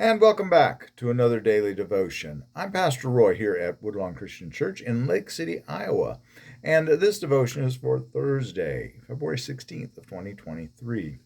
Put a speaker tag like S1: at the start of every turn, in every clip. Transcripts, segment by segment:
S1: And welcome back to another daily devotion. I'm Pastor Roy here at Woodlawn Christian Church in Lake City, Iowa. And this devotion is for Thursday, February 16th of 2023.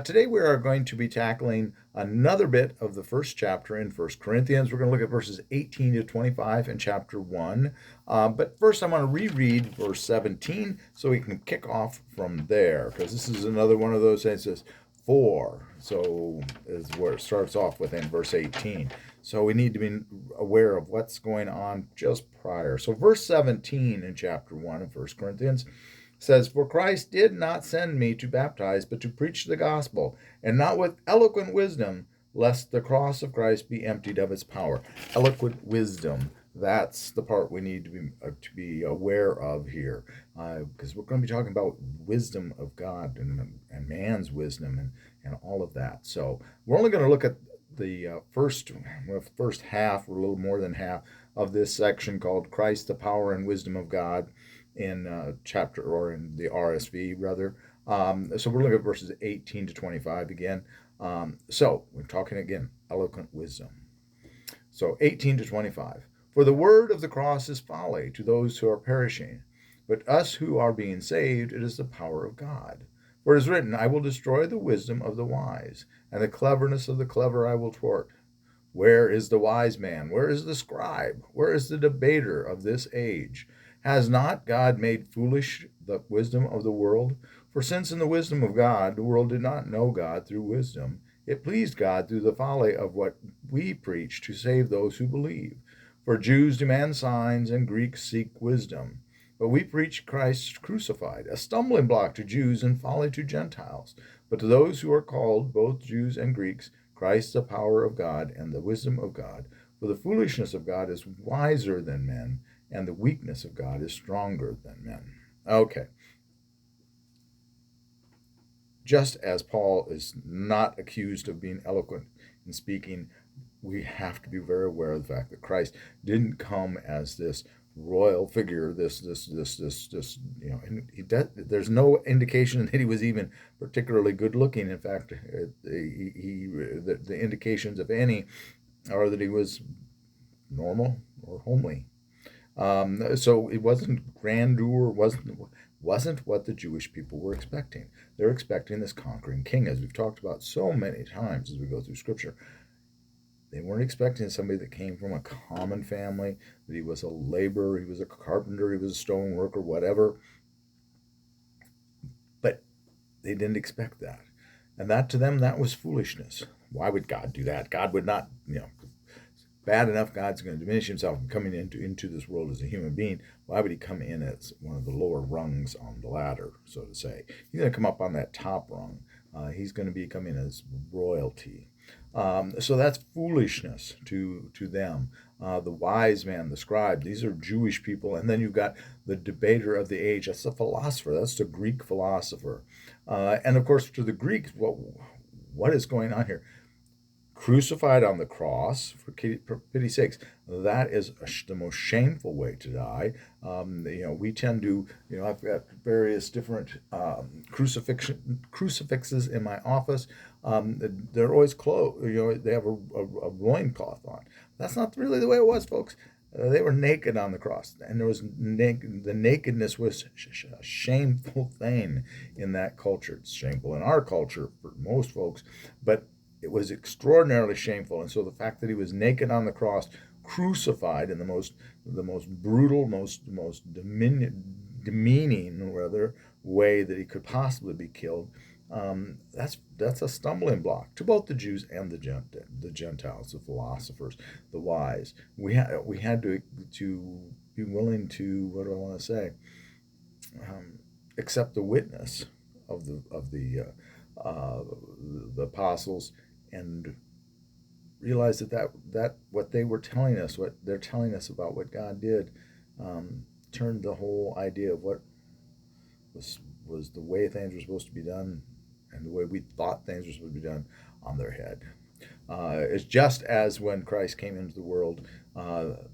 S1: Today we are going to be tackling another bit of the first chapter in 1 Corinthians. We're going to look at verses 18 to 25 in chapter 1. But first I want to reread verse 17 so we can kick off from there, because this is another one of those things that says, for, so is where it starts off within verse 18. So we need to be aware of what's going on just prior. So verse 17 in chapter 1 of 1 Corinthians says, "For Christ did not send me to baptize, but to preach the gospel, and not with eloquent wisdom, lest the cross of Christ be emptied of its power." Eloquent wisdom. That's the part we need to be aware of here, because we're going to be talking about wisdom of God and man's wisdom and all of that. So we're only going to look at the first half, or a little more than half, of this section called Christ, the Power and Wisdom of God, in chapter, or in the RSV rather. So we're looking at verses 18 to 25 again. So we're talking again, eloquent wisdom. So 18 to 25. "For the word of the cross is folly to those who are perishing, but us who are being saved, it is the power of God. For it is written, I will destroy the wisdom of the wise, and the cleverness of the clever I will thwart. Where is the wise man? Where is the scribe? Where is the debater of this age? Has not God made foolish the wisdom of the world? For since in the wisdom of God the world did not know God through wisdom, it pleased God through the folly of what we preach to save those who believe. For Jews demand signs and Greeks seek wisdom. But we preach Christ crucified, a stumbling block to Jews and folly to Gentiles. But to those who are called, both Jews and Greeks, Christ the power of God and the wisdom of God. For the foolishness of God is wiser than men, and the weakness of God is stronger than men." Okay. Just as Paul is not accused of being eloquent in speaking, we have to be very aware of the fact that Christ didn't come as this royal figure, this, there's no indication that he was even particularly good looking. In fact, the indications, of any, are that he was normal or homely. So it wasn't grandeur, wasn't what the Jewish people were expecting. They're expecting this conquering king, as we've talked about so many times as we go through Scripture. They weren't expecting somebody that came from a common family, that he was a laborer, he was a carpenter, he was a stone worker, whatever. But they didn't expect that. And that, to them, that was foolishness. Why would God do that? God would not, bad enough God's going to diminish himself coming into this world as a human being. Why would he come in as one of the lower rungs on the ladder, so to say? He's going to come up on that top rung. He's going to be coming as royalty. So that's foolishness to them. The wise man, the scribe, these are Jewish people. And then you've got the debater of the age. That's the philosopher. That's the Greek philosopher. And of course, to the Greeks, what is going on here? Crucified on the cross, for pity's sakes. That is the most shameful way to die. We tend to, I've got various different crucifixes in my office. They're always clothed. They have a loincloth on. That's not really the way it was, folks. They were naked on the cross, and there was the nakedness was a shameful thing in that culture. It's shameful in our culture for most folks, but it was extraordinarily shameful. And so the fact that he was naked on the cross, crucified in the most brutal, most demeaning rather way that he could possibly be killed, that's a stumbling block to both the Jews and the Gentiles, the philosophers, the wise. We had to be willing to, what do I want to say, accept the witness of the apostles, and realize that what they were telling us, what they're telling us about what God did, turned the whole idea of what was the way things were supposed to be done, and the way we thought things were supposed to be done, on their head. It's just as when Christ came into the world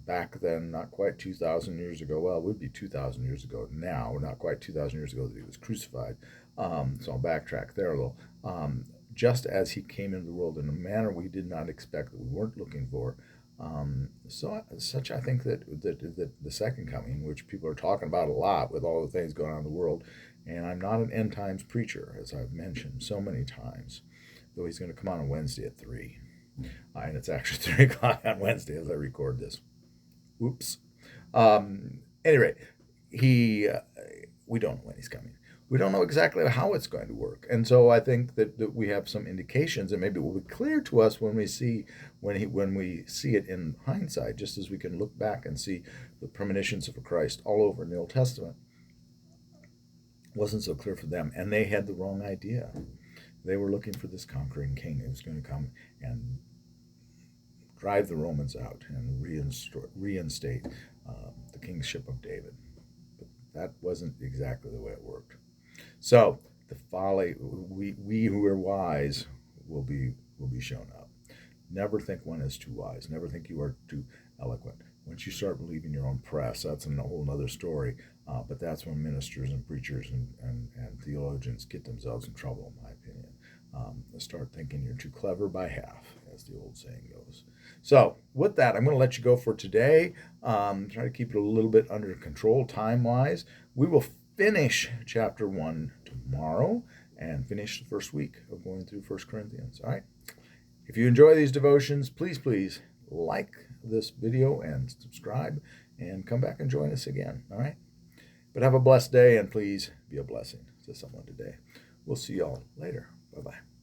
S1: back then, not quite 2,000 years ago. Well, it would be 2,000 years ago now, not quite 2,000 years ago that he was crucified. So I'll backtrack there a little. just as he came into the world in a manner we did not expect, that we weren't looking for. Such I think that the second coming, which people are talking about a lot with all the things going on in the world, and I'm not an end times preacher, as I've mentioned so many times, though he's going to come on Wednesday at 3. And it's actually 3 o'clock on Wednesday as I record this. Oops. Anyway, we don't know when he's coming. We don't know exactly how it's going to work. And so I think that we have some indications, and maybe it will be clear to us when we see it in hindsight, just as we can look back and see the premonitions of Christ all over in the Old Testament. It wasn't so clear for them, and they had the wrong idea. They were looking for this conquering king who was going to come and drive the Romans out and reinstate the kingship of David. But that wasn't exactly the way it worked. So the folly, we who are wise will be shown up. Never think one is too wise. Never think you are too eloquent. Once you start believing your own press, that's a whole other story. But that's when ministers and preachers and theologians get themselves in trouble, in my opinion. Start thinking you're too clever by half, as the old saying goes. So with that, I'm going to let you go for today. Try to keep it a little bit under control time-wise. We will finish chapter 1 tomorrow and finish the first week of going through 1 Corinthians. All right. If you enjoy these devotions, please like this video and subscribe and come back and join us again. All right. But have a blessed day, and please be a blessing to someone today. We'll see y'all later. Bye-bye.